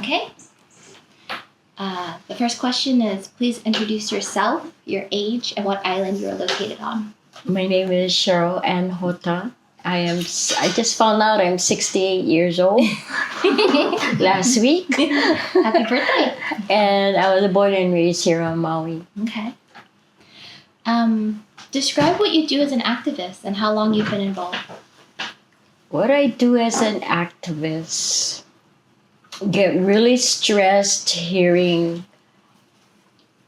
Okay. The first question is, please introduce yourself, your age, and what island you're located on. My name is Cheryl and Hotta. I just found out I'm 68 years old last week. Happy birthday. And I was born and raised here on Maui. Okay. Describe what you do as an activist and how long you've been involved. What I do as an activist, get really stressed hearing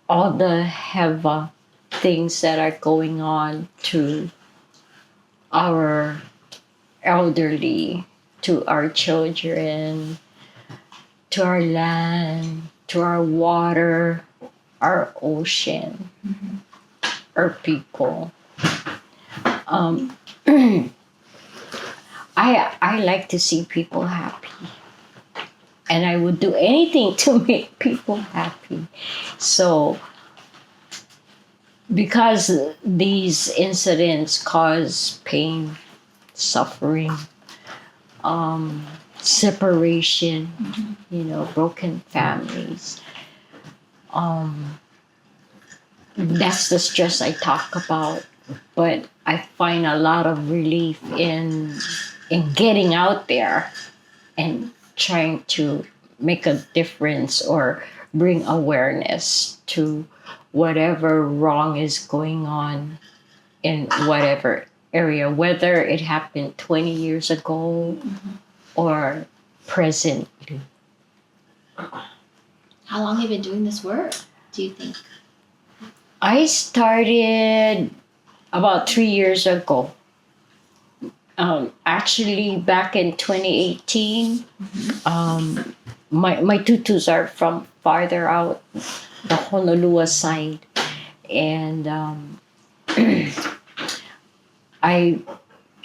all the heavy things that are going on to our elderly, to our children, to our land, to our water, our ocean, our people. I like to see people happy. And I would do anything to make people happy. So, because these incidents cause pain, suffering, separation, broken families, that's the stress I talk about. But I find a lot of relief in getting out there and trying to make a difference or bring awareness to whatever wrong is going on in whatever area, whether it happened 20 years ago or presently. How long have you been doing this work, do you think? I started about 3 years ago. Actually, back in 2018, my tutus are from farther out, the Honolulu side. And I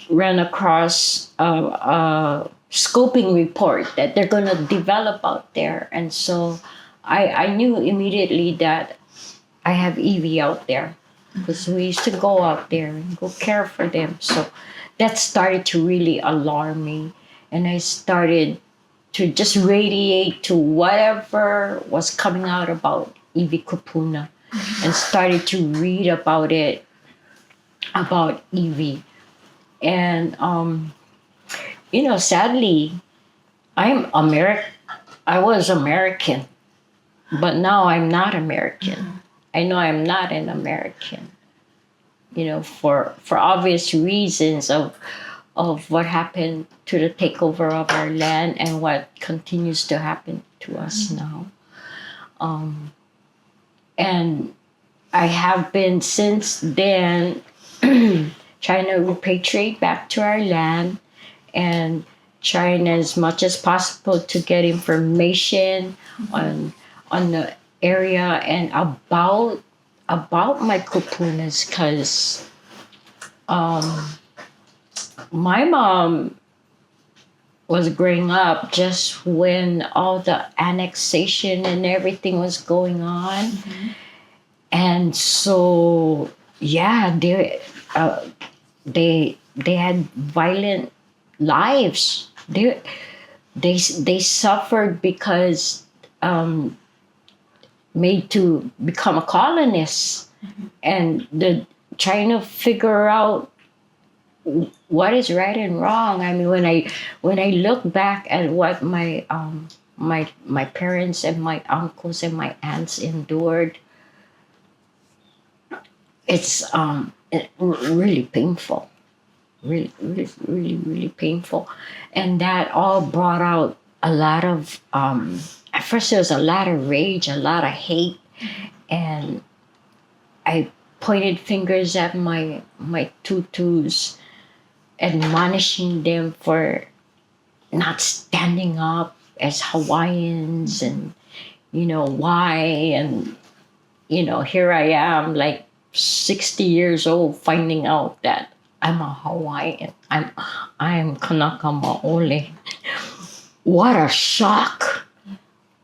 ran across a scoping report that they're going to develop out there. And so I knew immediately that I have Evie out there because we used to go out there and go care for them. So that started to really alarm me. And I started to just radiate to whatever was coming out about Evie Kupuna and started to read about it, about Evie. And, sadly, I was American, but now I'm not American. I know I'm not an American, for obvious reasons of what happened to the takeover of our land and what continues to happen to us now. And I have been since then trying to repatriate back to our land and trying as much as possible to get information on the area and about my kupunas, because my mom was growing up just when all the annexation and everything was going on. And so they had violent lives. They suffered because made to become a colonist, and trying to figure out what is right and wrong. I mean, when I look back at what my parents and my uncles and my aunts endured, it's really painful, really, really, really, really painful, and that all brought out a lot of. At first, there was a lot of rage, a lot of hate, and I pointed fingers at my tutus, admonishing them for not standing up as Hawaiians, and why, and here I am, like 60 years old, finding out that I'm a Hawaiian. I'm Kanaka Maole. What a shock,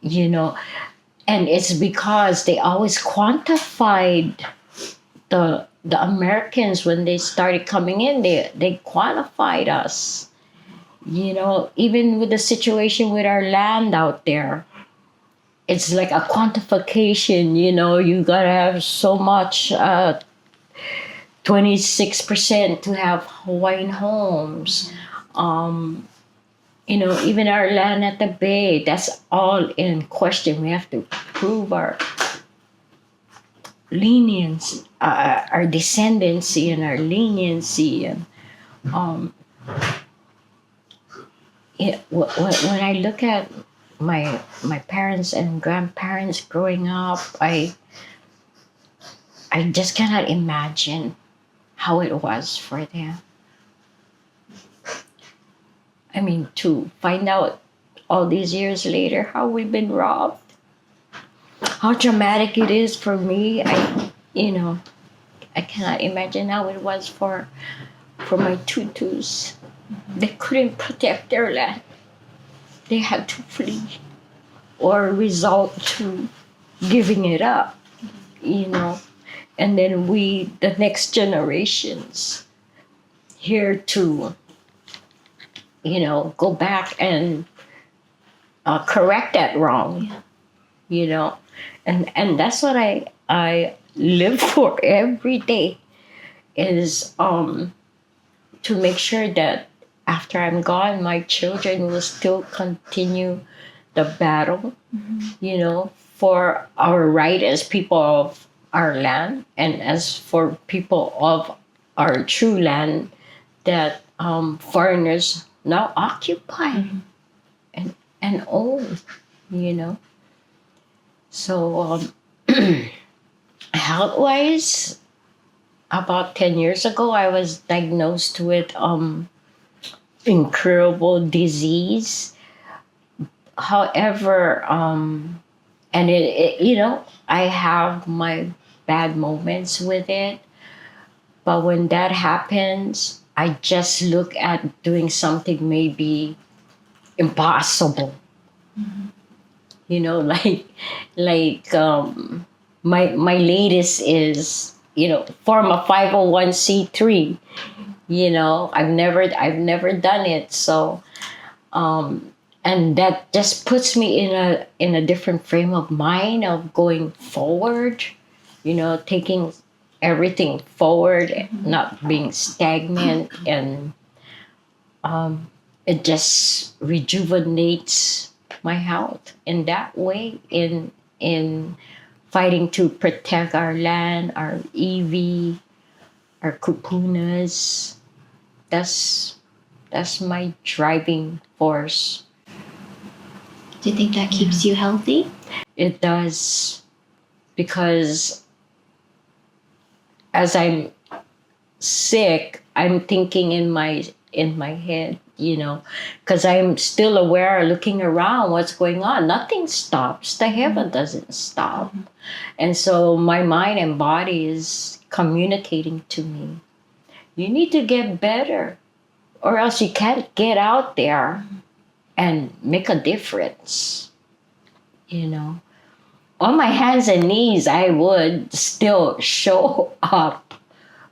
and it's because they always quantified the Americans when they started coming in. They quantified us, even with the situation with our land out there. it's like a quantification, you gotta have so much, 26% to have Hawaiian homes. Um, even our land at the bay, that's all in question. We have to prove our leniency, our descendancy and our leniency. And um, when I look at my parents and grandparents growing up, I just cannot imagine how it was for them. I mean, to find out all these years later how we've been robbed, how traumatic it is for me. I cannot imagine how it was for my tutus. They couldn't protect their land. They had to flee or resort to giving it up, you know. And then we, the next generations, here to, go back and correct that wrong, Yeah. you know. And that's what I live for every day is to make sure that after I'm gone, my children will still continue the battle, for our right as people of our land and as for people of our true land that foreigners now occupy and own, you know. So health wise, about 10 years ago, I was diagnosed with incurable disease. However, and I have my bad moments with it. But when that happens, I just look at doing something maybe impossible. Like my latest is form a 501c3. I've never done it, so and that just puts me in a different frame of mind of going forward, taking everything forward, not being stagnant, and it just rejuvenates my health in that way, in fighting to protect our land, our EV, our kupunas. That's my driving force. Do you think that keeps you healthy? It does, because as I'm sick, I'm thinking in my head, because I'm still aware, looking around, what's going on. Nothing stops. The heaven doesn't stop, and so my mind and body is communicating to me. You need to get better, or else you can't get out there and make a difference. On my hands and knees, I would still show up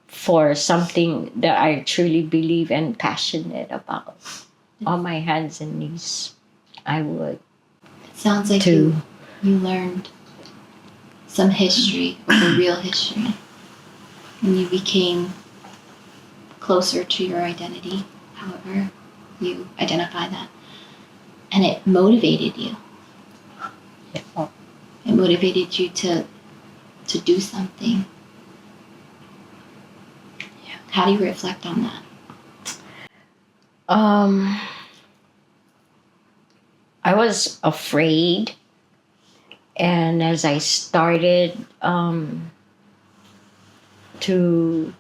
for something that I truly believe and passionate about. On my hands and knees, I would. It sounds like To you learned some history, or the real history, and you became closer to your identity, however you identify that. And it motivated you. yeah. It motivated you to do something. Yeah. How do you reflect on that? I was afraid, and as I started to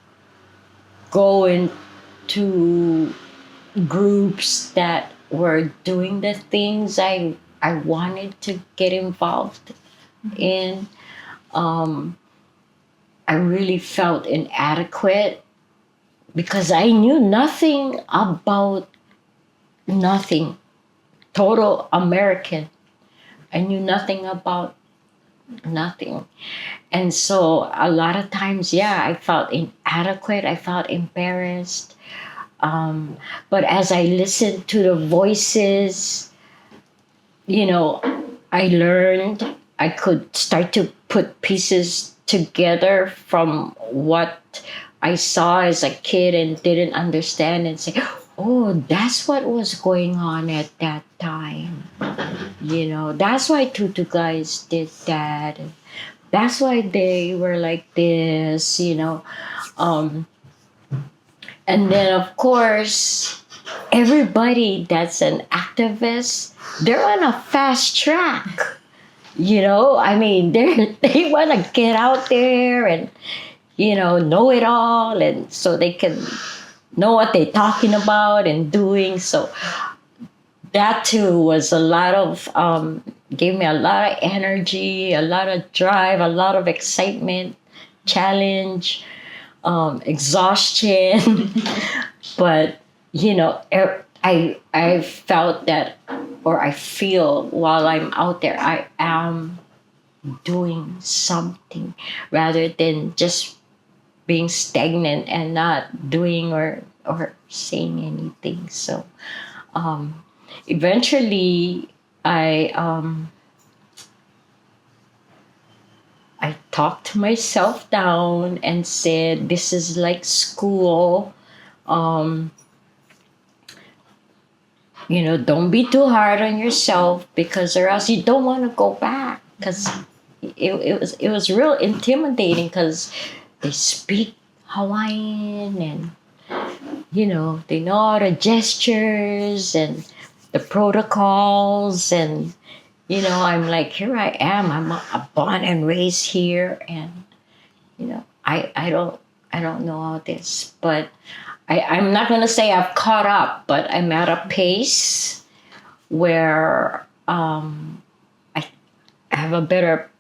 go into groups that were doing the things I wanted to get involved in, I really felt inadequate because I knew nothing about nothing. Total American. I knew nothing about nothing. And so a lot of times, yeah, I felt inadequate. I felt embarrassed. But as I listened to the voices, I learned I could start to put pieces together from what I saw as a kid and didn't understand and say, oh, that's what was going on at that time. That's why Tutu guys did that. That's why they were like this. Um, and then, of course, everybody that's an activist, they're on a fast track. I mean, they want to get out there and know it all, and so they can know what they're talking about and doing. So that too was a lot of gave me a lot of energy, a lot of drive, a lot of excitement, challenge, exhaustion. But I felt that, or I feel while I'm out there, I am doing something rather than just being stagnant and not doing or saying anything. So eventually I talked myself down and said, this is like school. um, don't be too hard on yourself, because or else you don't want to go back, because it was real intimidating, because they speak Hawaiian, and they know all the gestures and the protocols, and I'm like, here I am, I'm a born and raised here, and I don't know all this, but I'm not going to say I've caught up, but I'm at a pace where I have a better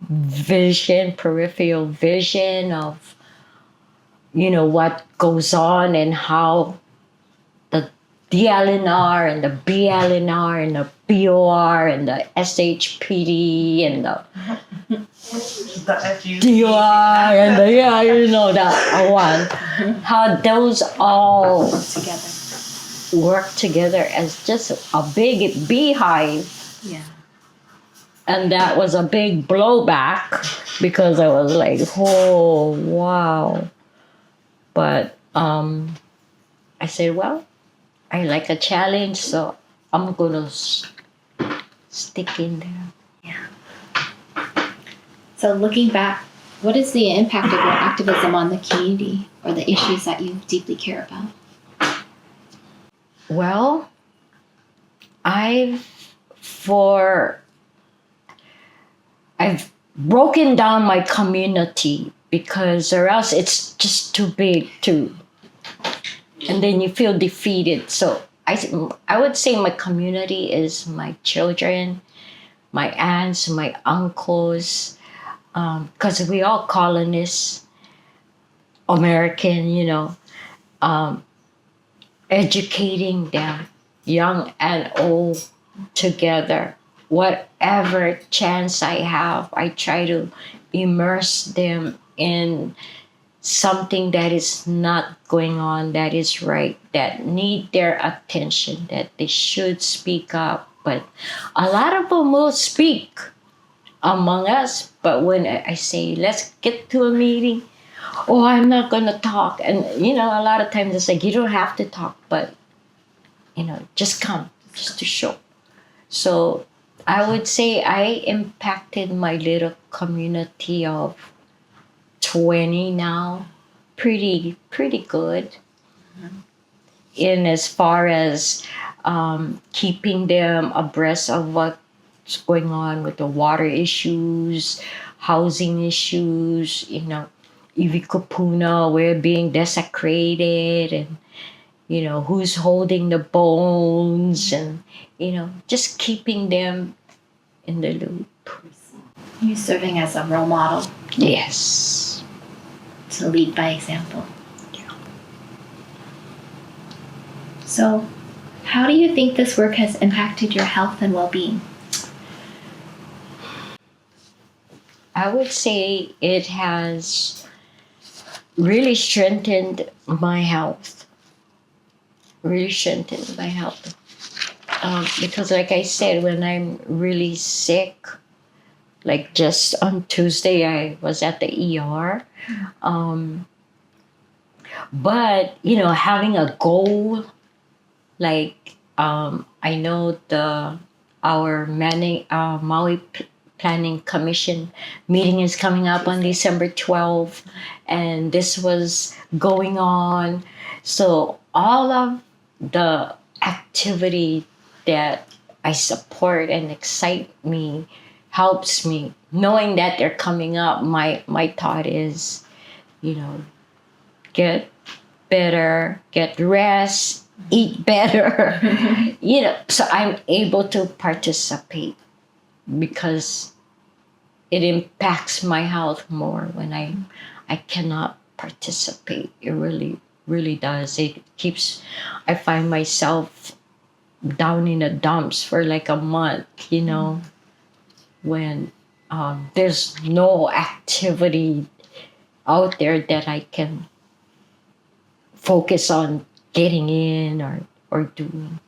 vision, peripheral vision of what goes on, and how the DLNR and the BLNR and the BOR and the SHPD and the The FU. DOR and that one, how those all Together. work together as just a big beehive. Yeah. And that was a big blowback, because I was like, oh, wow. But I said, well, I like a challenge, so I'm going to stick in there. So looking back, what is the impact of your activism on the community or the issues that you deeply care about? Well, I've broken down my community, because or else it's just too big to, and then you feel defeated. So I would say my community is my children, my aunts, my uncles, because we all colonists, American, educating them, young and old, together. Whatever chance I have, I try to immerse them in something that is not going on, that is right, that need their attention, that they should speak up. But a lot of them will speak among us, but when I say, let's get to a meeting, oh, I'm not going to talk. And, a lot of times it's like, you don't have to talk, but, just come, just to show. So I would say I impacted my little community of 20 now pretty good. In as far as keeping them abreast of what's going on with the water issues, housing issues, Iwi Kupuna, we're being desecrated, and who's holding the bones, and just keeping them in the loop. You serving as a role model Yes. to lead by example. So, how do you think this work has impacted your health and well-being? I would say it has really strengthened my health. Really strengthened my health. because like I said, when I'm really sick, like just on Tuesday, I was at the ER. Um, but having a goal, like I know the our Maui Planning Commission meeting is coming up on December 12th, and this was going on. So all of the activity that I support and excite me helps me. Knowing that they're coming up, my thought is, get better, get rest, eat better. So I'm able to participate because it impacts my health more when I cannot participate. It really, really does. I find myself down in the dumps for like a month, when there's no activity out there that I can focus on getting in or doing.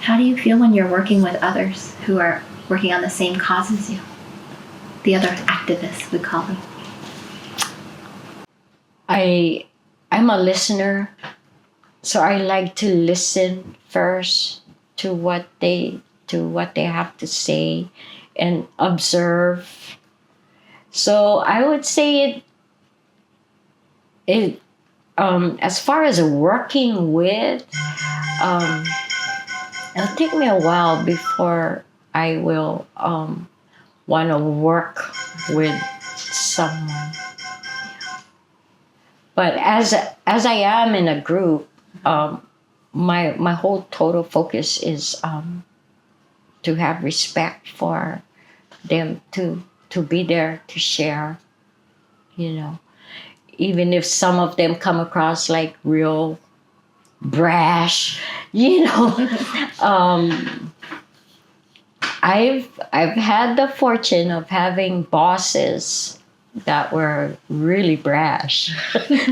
How do you feel when you're working with others who are working on the same cause as you? The other activists, we call them. I'm a listener, so I like to listen first to what they have to say and observe. So I would say it as far as working with, it'll take me a while before I will want to work with someone. But as I am in a group, my whole total focus is to have respect for them, to be there to share. Even if some of them come across like real brash, I've had the fortune of having bosses that were really brash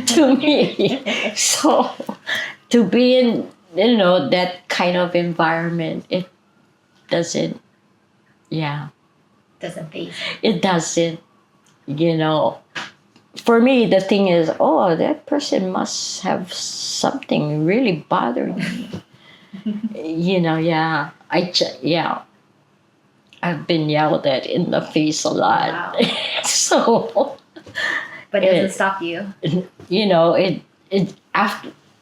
to me. So to be in that kind of environment, it doesn't. Yeah, Doesn't phase. it doesn't. For me, the thing is, oh, that person must have something really bothering me. Yeah. Yeah. I've been yelled at in the face a lot. Wow. So, But it doesn't stop you. it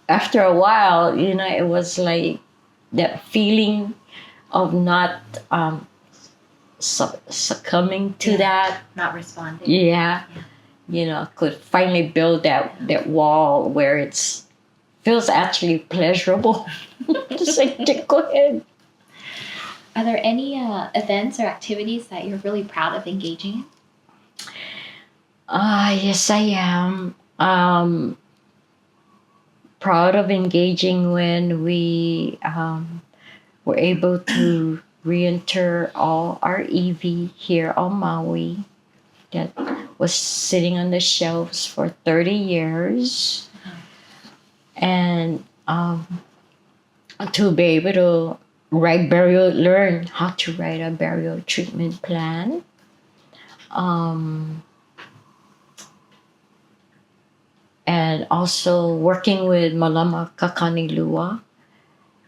after a while, it was like that feeling of not succumbing to that. Not responding. Yeah. Could finally build that wall where it's feels actually pleasurable. Just like, go ahead. Are there any events or activities that you're really proud of engaging in? Yes, I am. Proud of engaging when we were able to re-enter all our EV here on Maui that was sitting on the shelves for 30 years. And to be able to learn how to write a burial treatment plan. And also working with Malama Kakanilua.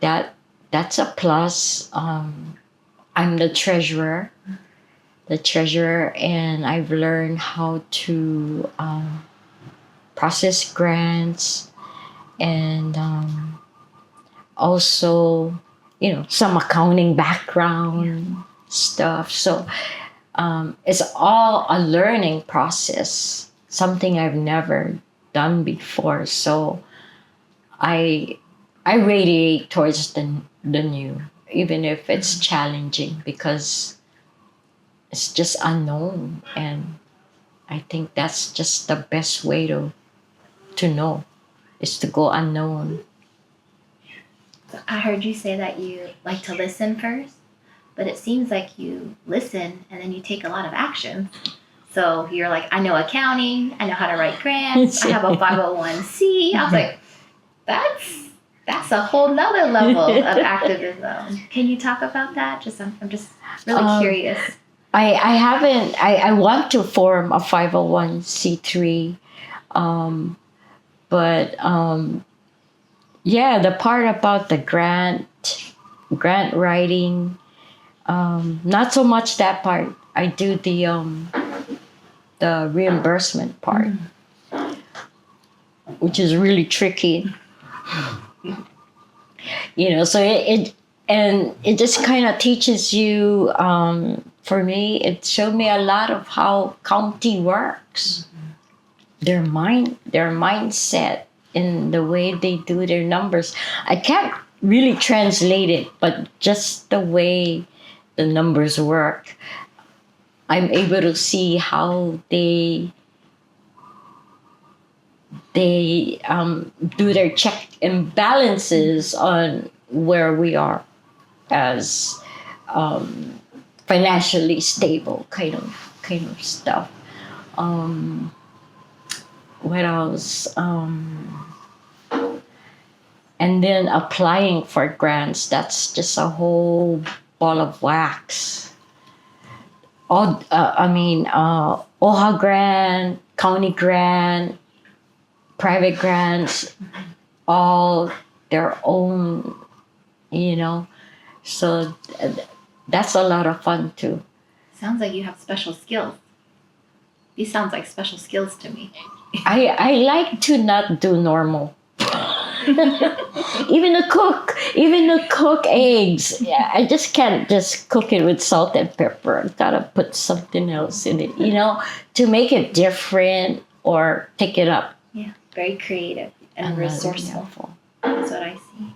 That's a plus. I'm the treasurer, and I've learned how to process grants and also, some accounting background stuff. So it's all a learning process, something I've never done before. So I radiate towards the new, even if it's challenging, because it's just unknown, and I think that's just the best way to know, is to go unknown. I heard you say that you like to listen first, but it seems like you listen and then you take a lot of action. So you're like, I know accounting, I know how to write grants, I have a 501c. I was like, that's That's a whole nother level of activism. Can you talk about that? I'm just really curious. I haven't. I want to form a 501c3, but yeah, the part about the grant writing, not so much that part. I do the reimbursement part, which is really tricky. So it just kind of teaches you. For me, it showed me a lot of how county works. Their mindset in the way they do their numbers. I can't really translate it, but just the way the numbers work, I'm able to see how they do their check and balances on where we are as financially stable kind of stuff. What else? And then applying for grants, that's just a whole ball of wax. OHA grant, county grant, private grants, all their own, So that's a lot of fun too. Sounds like you have special skills. These sounds like special skills to me. I like to not do normal. even to cook eggs. Yeah, I just can't just cook it with salt and pepper. I gotta put something else in it, to make it different or take it up. Yeah, very creative and resourceful. That's what I see.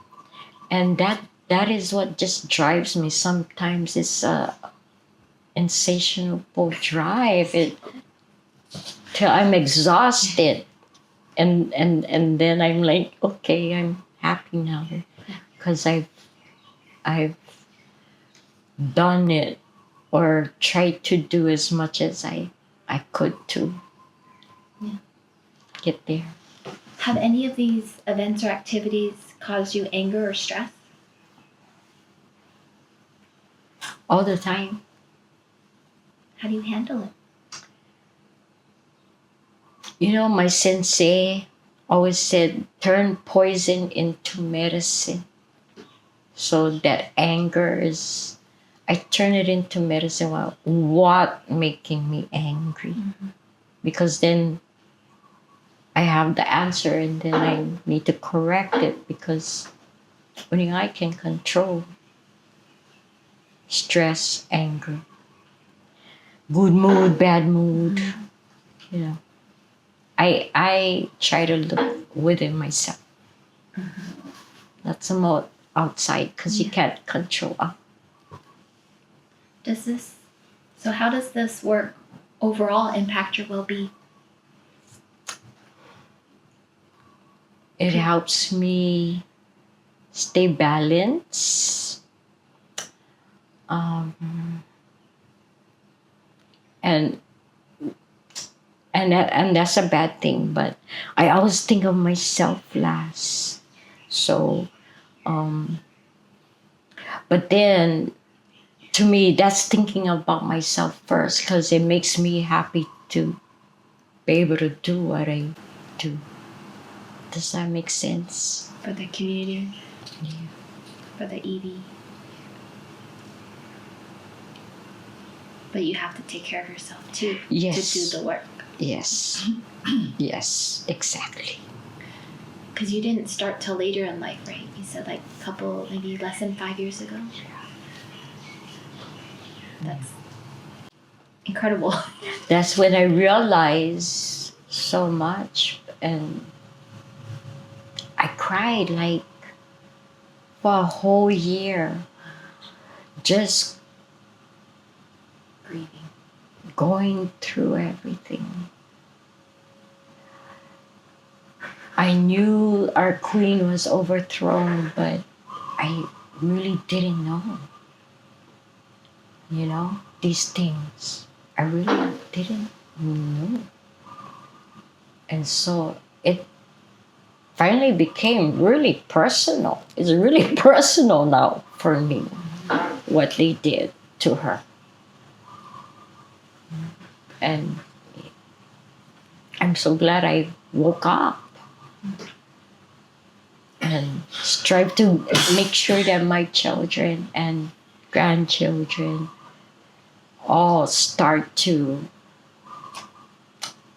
And that is what just drives me. Sometimes it's a insatiable drive. Till I'm exhausted. And then I'm like, okay, I'm happy now because I've done it or tried to do as much as I could to get there. Have any of these events or activities caused you anger or stress? All the time. How do you handle it? My sensei always said, turn poison into medicine. So that anger I turn it into medicine. Well, what making me angry? Mm-hmm. Because then I have the answer and then I need to correct it because only I can control stress, anger, good mood, bad mood, mm-hmm. I try to look within myself. Mm-hmm. Not so much outside because you can't control. How does this work overall impact your well-being? It helps me stay balanced. And that's a bad thing, but I always think of myself last. So, but then to me, that's thinking about myself first because it makes me happy to be able to do what I do. Does that make sense? For the community? Yeah. For the EV? But you have to take care of yourself too. Yes. To do the work. Yes. Yes, exactly. Because you didn't start till later in life, right? You said like a couple, maybe less than 5 years ago? That's incredible. That's when I realized so much, and I cried like for a whole year, just grieving, going through everything. I knew our queen was overthrown, but I really didn't know. These things. I really didn't know. And so finally became really personal. It's really personal now for me, what they did to her. And I'm so glad I woke up and strive to make sure that my children and grandchildren all start to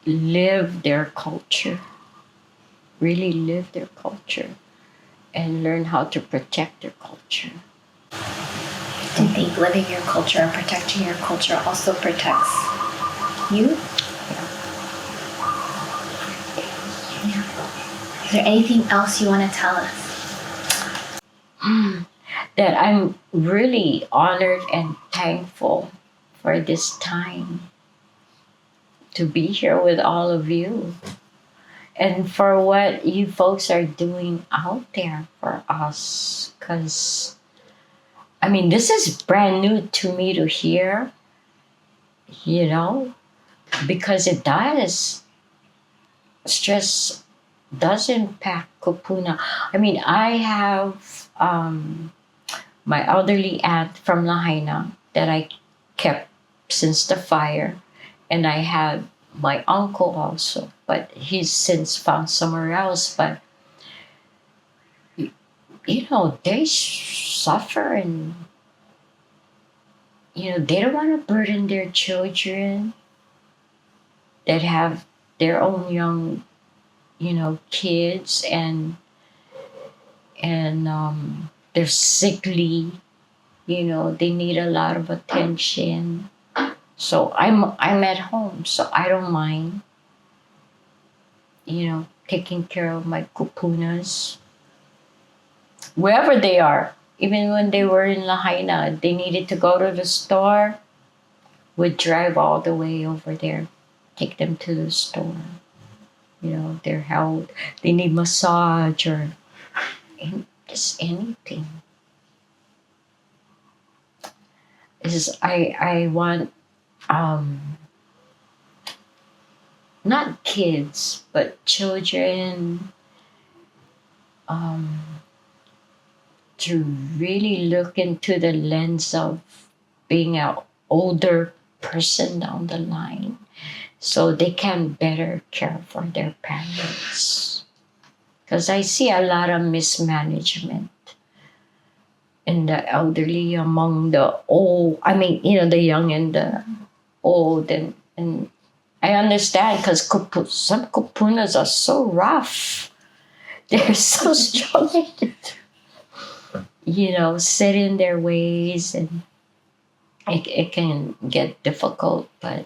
live their culture, really live their culture, and learn how to protect their culture. Do you think living your culture and protecting your culture also protects you? Yeah. Is there anything else you want to tell us? That I'm really honored and thankful for this time to be here with all of you and for what you folks are doing out there for us. Because, I mean, this is brand new to me to hear, you know, because it does. Stress does impact kupuna. I mean, I have my elderly aunt from Lahaina that I kept since the fire, and I had my uncle also, but he's since found somewhere else. But you know, they suffer, and you know, they don't want to burden their children that have their own young, you know, kids, and they're sickly. You know, they need a lot of attention. So I'm at home, so I don't mind, you know, taking care of my kupunas wherever they are. Even when they were in Lahaina, they needed to go to the store. Would drive all the way over there, take them to the store. You know, their health, they need massage or just anything. Is I want not kids but children to really look into the lens of being an older person down the line so they can better care for their parents. Because I see a lot of mismanagement in the elderly among the old, I mean, you know, the young and the old. And I understand because some kupunas are so rough. They're so strong. You know, set in their ways, and it can get difficult. But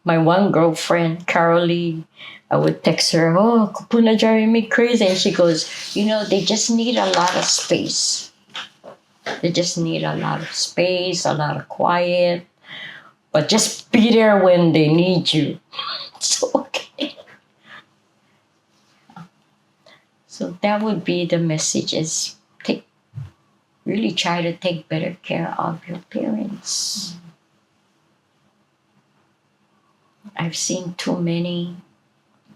my one girlfriend, Carolee, I would text her, "Oh, kupuna driving me crazy," and she goes, "You know, they just need a lot of space. They just need a lot of space, a lot of quiet, but just be there when they need you." So okay. So that would be the message: is really try to take better care of your parents. I've seen too many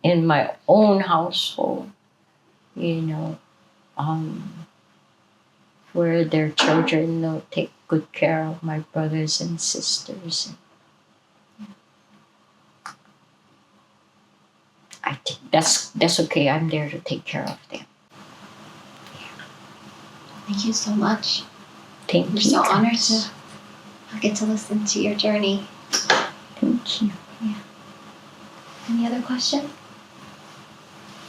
in my own household, you know, where their children don't take good care of my brothers and sisters. I think that's okay. I'm there to take care of them. Thank you so much. Thank We're you. so honored guys. to get to listen to your journey. Thank you. Any other questions?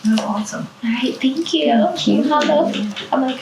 That was awesome. All right, thank you. Thank you. I'm like